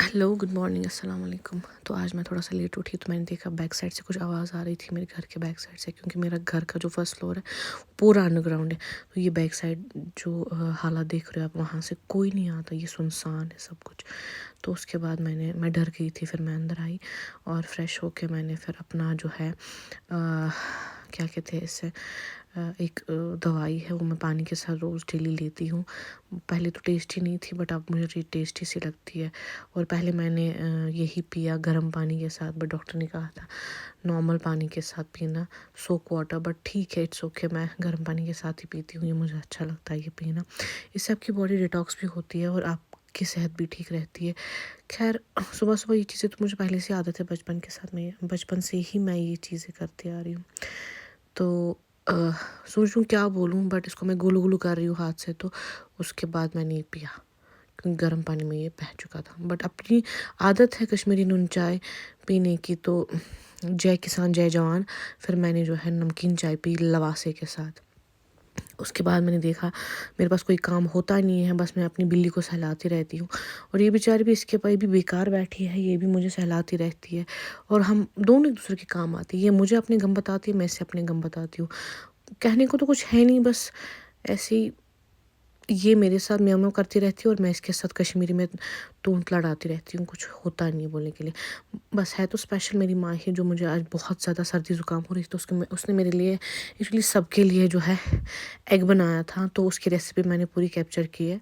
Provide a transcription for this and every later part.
Hello, good morning, अस्सलाम वालेकुम। तो आज मैं थोड़ा सा लेट उठी तो मैंने देखा बैक साइड से कुछ आवाज़ आ रही थी मेरे घर के बैक साइड से, क्योंकि मेरा घर का जो फर्स्ट फ्लोर है वो पूरा अंडरग्राउंड है। तो ये बैक साइड जो हालात देख रहे हो आप, वहाँ से कोई नहीं आता, ये सुनसान है सब कुछ। तो उसके बाद मैं डर गई थी, फिर मैं अंदर आई और फ्रेश होके मैंने फिर अपना जो है क्या कहते हैं इससे एक दवाई है वो मैं पानी के साथ रोज़ डेली लेती हूँ। पहले तो टेस्टी नहीं थी बट अब मुझे टेस्टी सी लगती है। और पहले मैंने यही पिया गर्म पानी के साथ, बट डॉक्टर ने कहा था नॉर्मल पानी के साथ पीना, सोक वाटर। बट ठीक है, इट्स ओके, मैं गर्म पानी के साथ ही पीती हूँ, ये मुझे अच्छा लगता है ये पीना। इससे आपकी बॉडी डिटॉक्स भी होती है और आपकी सेहत भी ठीक रहती है। खैर, सुबह सुबह ये चीज़ें तो मुझे पहले से आदत है, बचपन के साथ में, बचपन से ही मैं ये चीज़ें करती आ रही हूँ। तो सोच रही हूँ क्या बोलूँ, बट इसको मैं गुलू गुलू कर रही हूँ हाथ से। तो उसके बाद मैंने ये पिया क्योंकि गर्म पानी में ये बह चुका था। बट अपनी आदत है कश्मीरी नून चाय पीने की, तो जय किसान जय जवान। फिर मैंने जो है नमकीन चाय पी लवासे के साथ। उसके बाद मैंने देखा मेरे पास कोई काम होता नहीं है, बस मैं अपनी बिल्ली को सहलाती रहती हूँ और ये बेचारी भी इसके पास भी बेकार बैठी है, ये भी मुझे सहलाती रहती है और हम दोनों एक दूसरे के काम आते हैं। ये मुझे अपने गम बताती है, मैं इसे अपने गम बताती हूँ। कहने को तो कुछ है नहीं, बस ऐसे ही ये मेरे साथ म्याऊं म्याऊं करती रहती है और मैं इसके साथ कश्मीरी में तूंत लड़ाती रहती हूँ। कुछ होता नहीं है बोलने के लिए। बस है तो स्पेशल मेरी माँ ही, जो मुझे आज बहुत ज़्यादा सर्दी ज़ुकाम हो रही थी, तो उसने मेरे लिए एक्चुअली सबके लिए जो है एग बनाया था, तो उसकी रेसिपी मैंने पूरी कैप्चर की है।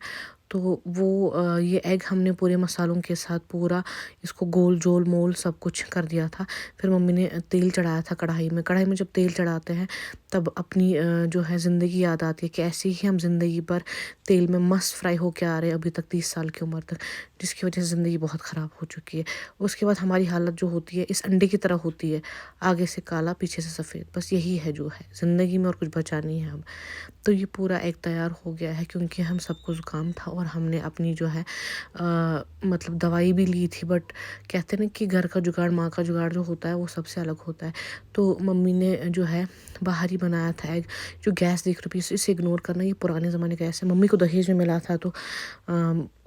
तो वो ये एग हमने पूरे मसालों के साथ पूरा इसको गोल जोल मोल सब कुछ कर दिया था। फिर मम्मी ने तेल चढ़ाया था कढ़ाई में जब तेल चढ़ाते हैं तब अपनी जो है ज़िंदगी याद आती है कि ऐसे ही हम ज़िंदगी पर तेल में मस्त फ्राई होके आ रहे हैं अभी तक 30 साल की उम्र तक, जिसकी वजह से ज़िंदगी बहुत ख़राब हो चुकी है। उसके बाद हमारी हालत जो होती है इस अंडे की तरह होती है, आगे से काला पीछे से सफ़ेद, बस यही है जो है ज़िंदगी में और कुछ बचा नहीं है अब। तो ये पूरा एक तैयार हो गया है क्योंकि हम सबको ज़ुकाम था और हमने अपनी जो है मतलब दवाई भी ली थी, बट कहते हैं ना कि घर का जुगाड़ माँ का जुगाड़ जो होता है वो सबसे अलग होता है। तो मम्मी ने जो है बाहर ही बनाया था एग। जो गैस देख रही थी इसे इग्नोर करना, ये पुराने ज़माने का गैस है, मम्मी को दहेज में मिला था, तो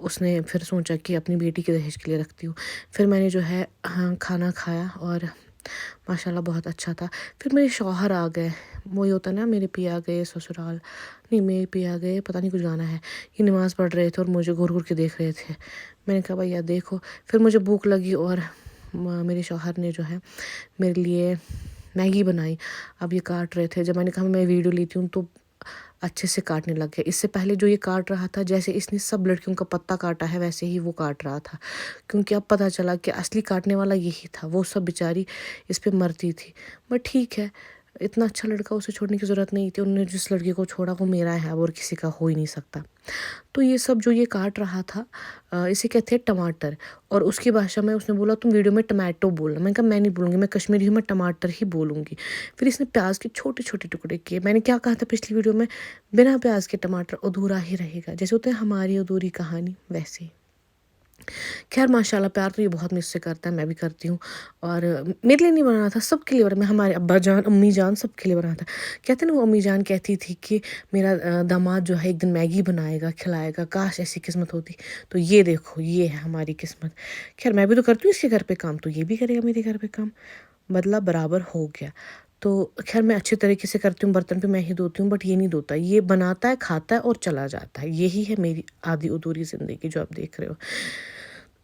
उसने फिर सोचा कि अपनी बेटी के दहेज के लिए रखती हूँ। फिर मैंने जो है खाना खाया और माशाल्लाह बहुत अच्छा था। फिर मेरे शौहर आ गए, वही होता ना मेरे पिया गए ससुराल, नहीं मेरे पिया गए पता नहीं कुछ गाना है, ये नमाज़ पढ़ रहे थे और मुझे घूर घूर के देख रहे थे। मैंने कहा भैया देखो। फिर मुझे भूख लगी और मेरे शौहर ने जो है मेरे लिए मैगी बनाई। अब ये काट रहे थे, जब मैंने कहा मैं वीडियो लेती हूँ तो अच्छे से काटने लग गया। इससे पहले जो ये काट रहा था, जैसे इसने सब लड़कियों का पत्ता काटा है वैसे ही वो काट रहा था, क्योंकि अब पता चला कि असली काटने वाला यही था, वो सब बेचारी इस पे मरती थी। बट ठीक है, इतना अच्छा लड़का, उसे छोड़ने की ज़रूरत नहीं थी। उन्होंने जिस लड़की को छोड़ा वो मेरा है और किसी का हो ही नहीं सकता। तो ये सब जो ये काट रहा था इसे कहते हैं टमाटर, और उसकी भाषा में उसने बोला तुम वीडियो में टमाटो बोलना। मैंने कहा मैं नहीं बोलूँगी, मैं कश्मीरी हूँ, मैं टमाटर ही बोलूँगी। फिर इसने प्याज के छोटे छोटे टुकड़े किए। मैंने क्या कहा था पिछली वीडियो में, बिना प्याज के टमाटर अधूरा ही रहेगा, जैसे होते हैं हमारी अधूरी कहानी वैसे ही। खैर माशाल्लाह प्यार तो ये बहुत मुझसे करता है, मैं भी करती हूँ। और मेरे लिए नहीं बनाना था, सबके लिए बना, मैं हमारे अब्बा जान अम्मी जान सबके लिए बनाना था। कहते ना वो अम्मी जान कहती थी कि मेरा दामाद जो है एक दिन मैगी बनाएगा खिलाएगा, काश ऐसी किस्मत होती। तो ये देखो ये है हमारी किस्मत। खैर मैं भी तो करती हूँ इसके घर पे काम, तो ये भी करेगा मेरे घर पे काम, बदला बराबर हो गया। तो खैर मैं अच्छे तरीके से करती हूँ, बर्तन भी मैं ही धोती हूँ, बट ये नहीं धोता, ये बनाता है खाता है और चला जाता है। यही है मेरी आधी अधूरी ज़िंदगी जो आप देख रहे हो।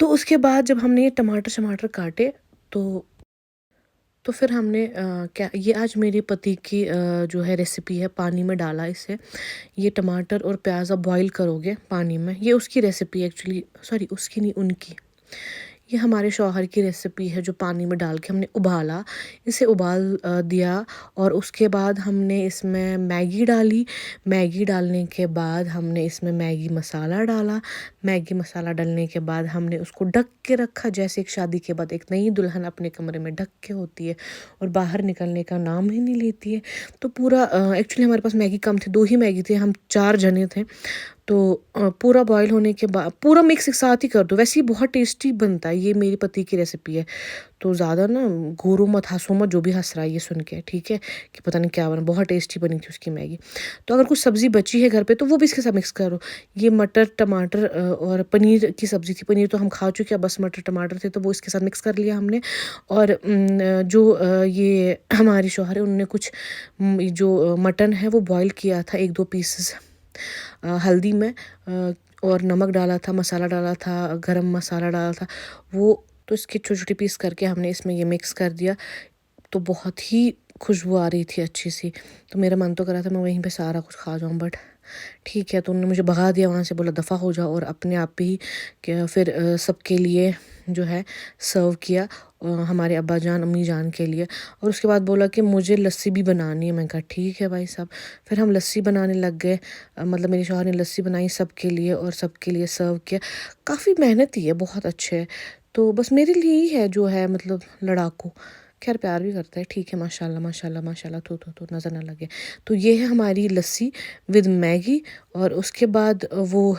तो उसके बाद जब हमने ये टमाटर शमाटर काटे तो फिर हमने क्या, ये आज मेरे पति की जो है रेसिपी है, पानी में डाला इसे। ये टमाटर और प्याज आप बॉईल करोगे पानी में, ये उसकी रेसिपी एक्चुअली, सॉरी उसकी नहीं उनकी, ये हमारे शौहर की रेसिपी है। जो पानी में डाल के हमने उबाला, इसे उबाल दिया और उसके बाद हमने इसमें मैगी डाली। मैगी डालने के बाद हमने इसमें मैगी मसाला डाला। मैगी मसाला डालने के बाद हमने उसको ढक के रखा, जैसे एक शादी के बाद एक नई दुल्हन अपने कमरे में ढक के होती है और बाहर निकलने का नाम ही नहीं लेती है। तो पूरा एक्चुअली हमारे पास मैगी कम थी, 2 ही मैगी थी, हम 4 जने थे, تو پورا بوائل ہونے کے بعد پورا مکس ایک ساتھ ہی کر دو. ویسے یہ بہت ٹیسٹی بنتا ہے, یہ میری پتی کی ریسیپی ہے. تو زیادہ نا گورو مت ہنسو مت جو بھی ہنس رہا ہے یہ سن کے, ٹھیک ہے, کہ پتہ نہیں کیا بنا. بہت ٹیسٹی بنی تھی اس کی میگی. تو اگر کچھ سبزی بچی ہے گھر پہ تو وہ بھی اس کے ساتھ مکس کرو. یہ مٹر ٹماٹر اور پنیر کی سبزی تھی. پنیر تو ہم کھا چکے ہیں, بس مٹر ٹماٹر تھے تو وہ اس کے ساتھ مکس کر لیا ہم نے. اور جو یہ ہماری شوہر ہے انہوں نے کچھ جو مٹن ہے وہ بوائل کیا تھا 1-2 پیسز ہلدی میں, اور نمک ڈالا تھا, مسالہ ڈالا تھا, گرم مسالہ ڈالا تھا وہ. تو اس کے چھوٹے چھوٹے پیس کر کے ہم نے اس میں یہ مکس کر دیا. تو بہت ہی خوشبو آ رہی تھی اچھی سی. تو میرا من تو کر رہا تھا میں وہیں پہ سارا کچھ کھا جاؤں, بٹ ٹھیک ہے. تو انہوں نے مجھے بھگا دیا وہاں سے, بولا دفع ہو جاؤ, اور اپنے آپ ہی کہ پھر سب کے لیے جو ہے سرو کیا, ہمارے ابا جان امی جان کے لیے. اور اس کے بعد بولا کہ مجھے لسی بھی بنانی ہے. میں کہا ٹھیک ہے بھائی صاحب. پھر ہم لسی بنانے لگ گئے, مطلب میری شوہر نے لسی بنائی سب کے لیے اور سب کے لیے سرو کیا. کافی محنتی ہے, بہت اچھے ہے. تو بس میرے لیے ہی ہے جو ہے مطلب لڑاکو, خیر پیار بھی کرتا ہے, ٹھیک ہے, ماشاء اللہ ماشاء اللہ ماشاء اللہ. تو نظر نہ لگے. تو یہ ہے ہماری لسی ود میگی. اور اس کے بعد وہ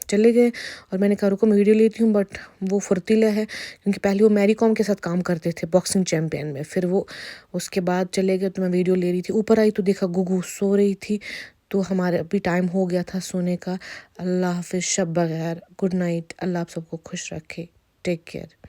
چلے گئے, اور میں نے کہا رکو میں ویڈیو لیتی ہوں, بٹ وہ فرتیلا ہے کیونکہ پہلے وہ میری کام کے ساتھ کام کرتے تھے باکسنگ چیمپئن میں. پھر وہ اس کے بعد چلے گئے تو میں ویڈیو لے رہی تھی. اوپر آئی تو دیکھا گگو سو رہی تھی. تو ہمارے ابھی ٹائم ہو گیا تھا سونے کا. اللہ حافظ, شب بخیر, گڈ نائٹ. اللہ آپ سب کو خوش رکھے. Take care.